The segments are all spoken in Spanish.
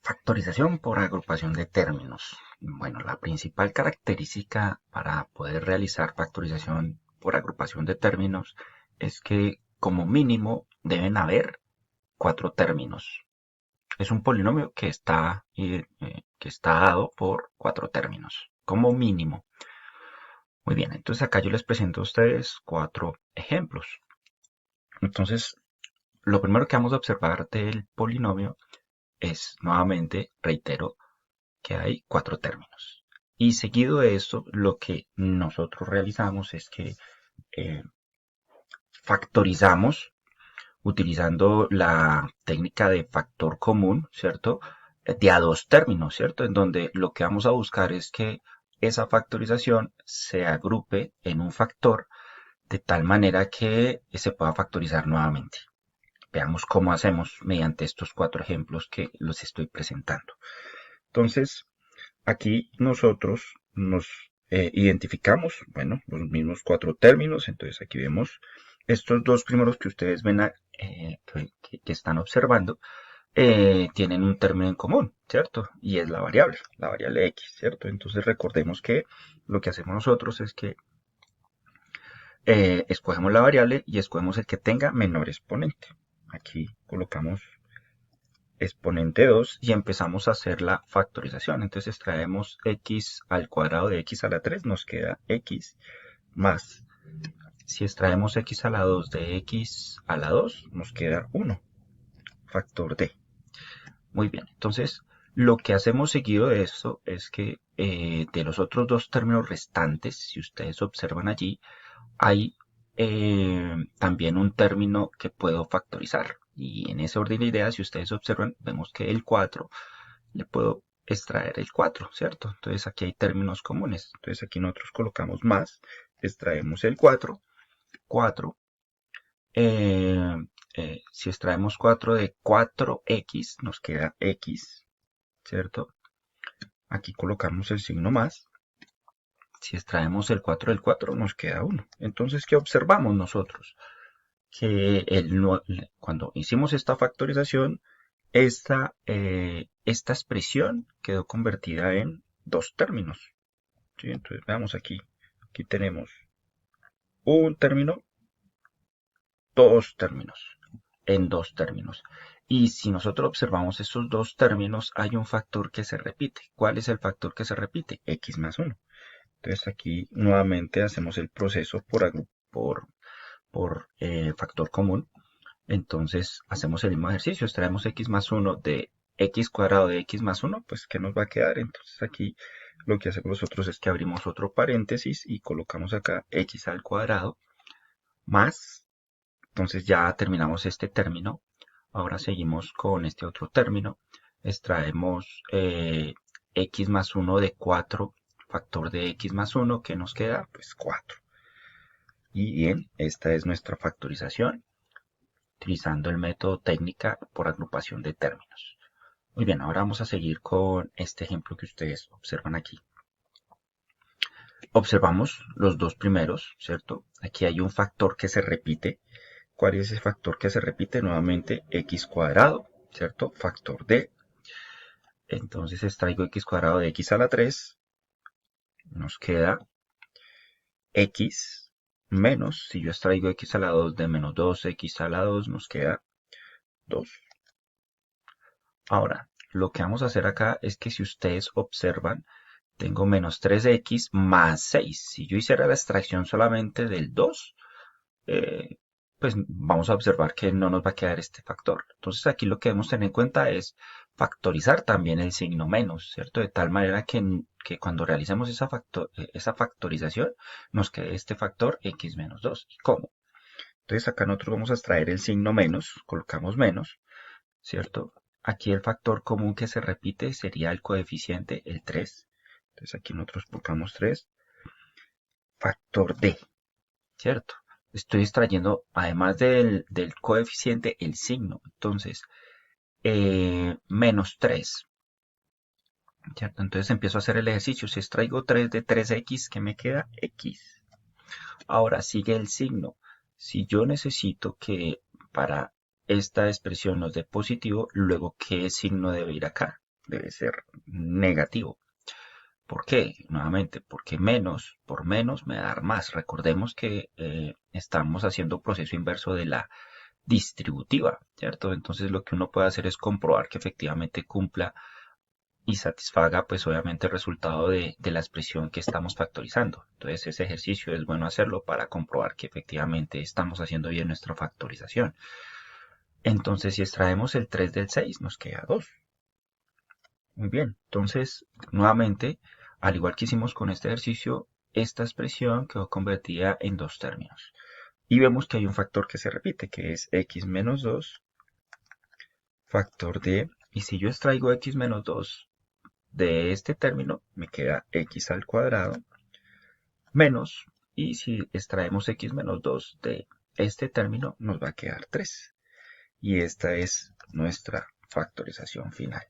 Factorización por agrupación de términos. Bueno, la principal característica para poder realizar factorización por agrupación de términos es que como mínimo deben haber cuatro términos. Es un polinomio que está dado por cuatro términos, como mínimo. Muy bien, entonces acá yo les presento a ustedes cuatro ejemplos. Entonces, lo primero que vamos a observar del polinomio es, nuevamente, reitero, que hay cuatro términos. Y seguido de esto, lo que nosotros realizamos es que eh, factorizamos utilizando la técnica de factor común, ¿cierto? De a dos términos, ¿cierto? En donde lo que vamos a buscar es que esa factorización se agrupe en un factor de tal manera que se pueda factorizar nuevamente. Veamos cómo hacemos mediante estos cuatro ejemplos que los estoy presentando. Entonces, aquí nosotros nos identificamos, bueno, los mismos cuatro términos. Entonces aquí vemos estos dos primeros que ustedes ven, que están observando, tienen un término en común, ¿cierto? Y es la variable x, ¿cierto? Entonces recordemos que lo que hacemos nosotros es que escogemos la variable y escogemos el que tenga menor exponente. Aquí colocamos exponente 2 y empezamos a hacer la factorización. Entonces extraemos x al cuadrado de x a la 3, nos queda x más. Si extraemos x a la 2 de x a la 2, nos queda 1, factor d. Muy bien, entonces lo que hacemos seguido de esto es que de los otros dos términos restantes, si ustedes observan allí, hay también un término que puedo factorizar. Y en ese orden de ideas, si ustedes observan, vemos que el 4 le puedo extraer el 4, ¿cierto? Entonces aquí hay términos comunes. Entonces aquí nosotros colocamos más, extraemos el 4, 4. eh, si extraemos 4 de 4x, nos queda x, ¿cierto? Aquí colocamos el signo más. Si extraemos el 4 del 4, nos queda 1. Entonces, ¿qué observamos nosotros? Que cuando hicimos esta factorización, esta expresión quedó convertida en dos términos. ¿Sí? Entonces veamos aquí. Aquí tenemos un término, dos términos, en dos términos. Y si nosotros observamos estos dos términos, hay un factor que se repite. ¿Cuál es el factor que se repite? X más 1. Entonces aquí nuevamente hacemos el proceso por factor común. Entonces hacemos el mismo ejercicio, extraemos x más 1 de x cuadrado de x más 1, pues ¿qué nos va a quedar? Entonces aquí lo que hacemos nosotros es que abrimos otro paréntesis y colocamos acá x al cuadrado más, entonces ya terminamos este término. Ahora seguimos con este otro término, extraemos x más 1 de 4, factor de x más 1, que nos queda pues 4. Y bien, esta es nuestra factorización utilizando el método técnica por agrupación de términos. Muy bien, ahora vamos a seguir con este ejemplo que ustedes observan aquí. Observamos los dos primeros, ¿cierto? Aquí hay un factor que se repite. ¿Cuál es ese factor que se repite? Nuevamente x cuadrado, ¿cierto? Factor d. Entonces extraigo x cuadrado de x a la 3. Nos queda x menos, si yo extraigo x a la 2 de menos 2x a la 2, nos queda 2. Ahora, lo que vamos a hacer acá es que si ustedes observan, tengo menos 3x más 6. Si yo hiciera la extracción solamente del 2, pues vamos a observar que no nos va a quedar este factor. Entonces aquí lo que debemos tener en cuenta es factorizar también el signo menos, ¿cierto? De tal manera que cuando realicemos esa factorización nos quede este factor x menos 2. ¿Y cómo? Entonces acá nosotros vamos a extraer el signo menos, colocamos menos, ¿cierto? Aquí el factor común que se repite sería el coeficiente, el 3. Entonces aquí nosotros colocamos 3. Factor d, ¿cierto? Estoy extrayendo, además del coeficiente, el signo. Entonces, menos 3, ¿cierto? Entonces empiezo a hacer el ejercicio. Si extraigo 3 de 3x, ¿qué me queda? X. Ahora sigue el signo. Si yo necesito que para esta expresión nos dé positivo, luego ¿qué signo debe ir acá? Debe ser negativo. ¿Por qué? Nuevamente, porque menos por menos me va a dar más. Recordemos que estamos haciendo proceso inverso de la distributiva, ¿cierto? Entonces lo que uno puede hacer es comprobar que efectivamente cumpla y satisfaga pues obviamente el resultado de la expresión que estamos factorizando. Entonces ese ejercicio es bueno hacerlo para comprobar que efectivamente estamos haciendo bien nuestra factorización. Entonces si extraemos el 3 del 6 nos queda 2. Muy bien, entonces nuevamente, al igual que hicimos con este ejercicio, esta expresión quedó convertida en dos términos. Y vemos que hay un factor que se repite, que es x menos 2, factor de, y si yo extraigo x menos 2 de este término, me queda x al cuadrado, menos, y si extraemos x menos 2 de este término, nos va a quedar 3. Y esta es nuestra factorización final.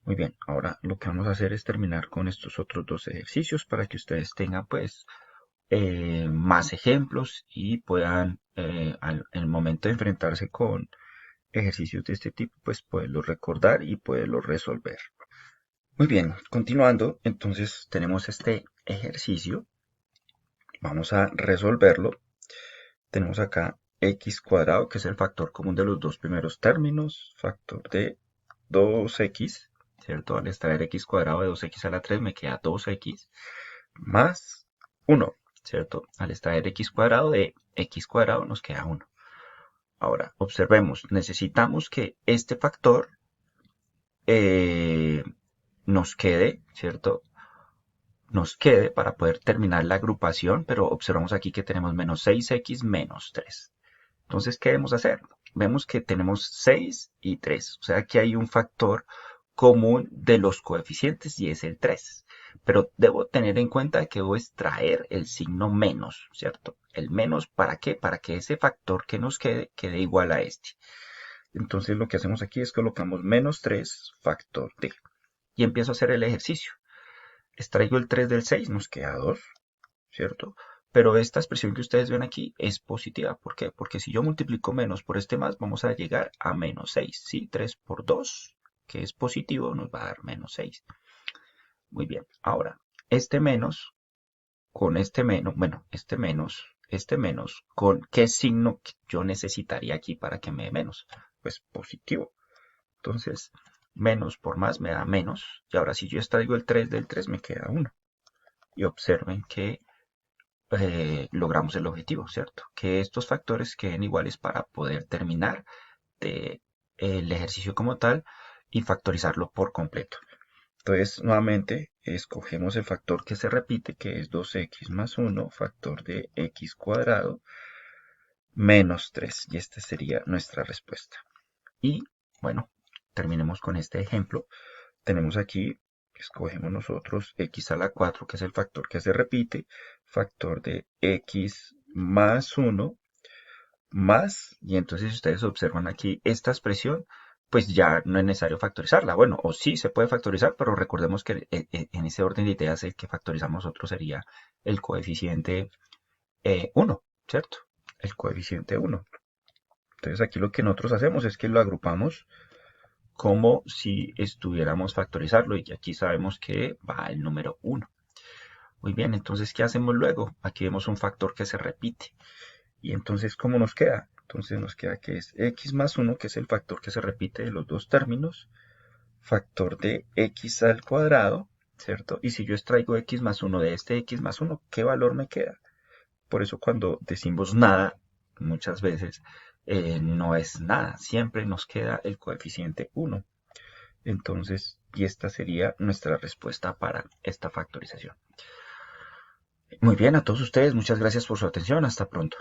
Muy bien, ahora lo que vamos a hacer es terminar con estos otros dos ejercicios para que ustedes tengan pues más ejemplos y puedan en el momento de enfrentarse con ejercicios de este tipo pues poderlos recordar y poderlos resolver. Muy bien, continuando, entonces tenemos este ejercicio, vamos a resolverlo. Tenemos acá x cuadrado, que es el factor común de los dos primeros términos, factor de 2x, ¿cierto? Al extraer x cuadrado de 2x a la 3 me queda 2x más 1, ¿cierto? Al extraer x cuadrado de x cuadrado nos queda 1. Ahora, observemos, necesitamos que este factor nos quede, ¿cierto? Nos quede para poder terminar la agrupación, pero observamos aquí que tenemos menos 6x menos 3. Entonces, ¿qué debemos hacer? Vemos que tenemos 6 y 3, o sea que hay un factor común de los coeficientes y es el 3. Pero debo tener en cuenta que debo extraer el signo menos, ¿cierto? El menos, ¿para qué? Para que ese factor que nos quede igual a este. Entonces lo que hacemos aquí es colocamos menos 3 factor de. Y empiezo a hacer el ejercicio. Extraigo el 3 del 6, nos queda 2, ¿cierto? Pero esta expresión que ustedes ven aquí es positiva. ¿Por qué? Porque si yo multiplico menos por este más, vamos a llegar a menos 6. ¿Sí? 3 por 2, que es positivo, nos va a dar menos 6. Muy bien. Ahora, este menos con este menos, bueno, este menos, ¿con qué signo yo necesitaría aquí para que me dé menos? Pues positivo. Entonces, menos por más me da menos. Y ahora si yo extraigo el 3 del 3 me queda 1. Y observen que logramos el objetivo, ¿cierto? Que estos factores queden iguales para poder terminar el ejercicio como tal y factorizarlo por completo. Entonces, nuevamente, escogemos el factor que se repite, que es 2x más 1, factor de x cuadrado, menos 3. Y esta sería nuestra respuesta. Y, bueno, terminemos con este ejemplo. Tenemos aquí, escogemos nosotros x a la 4, que es el factor que se repite, factor de x más 1, más, y entonces si ustedes observan aquí esta expresión, pues ya no es necesario factorizarla. Bueno, o sí se puede factorizar, pero recordemos que en ese orden de ideas el que factorizamos nosotros sería el coeficiente 1, ¿cierto? El coeficiente 1. Entonces aquí lo que nosotros hacemos es que lo agrupamos como si estuviéramos factorizarlo y aquí sabemos que va el número 1. Muy bien, entonces ¿qué hacemos luego? Aquí vemos un factor que se repite. Y entonces, ¿cómo nos queda? Entonces nos queda que es x más 1, que es el factor que se repite de los dos términos, factor de x al cuadrado, ¿cierto? Y si yo extraigo x más 1 de este x más 1, ¿qué valor me queda? Por eso cuando decimos nada, muchas veces no es nada, siempre nos queda el coeficiente 1. Entonces, y esta sería nuestra respuesta para esta factorización. Muy bien, a todos ustedes, muchas gracias por su atención, hasta pronto.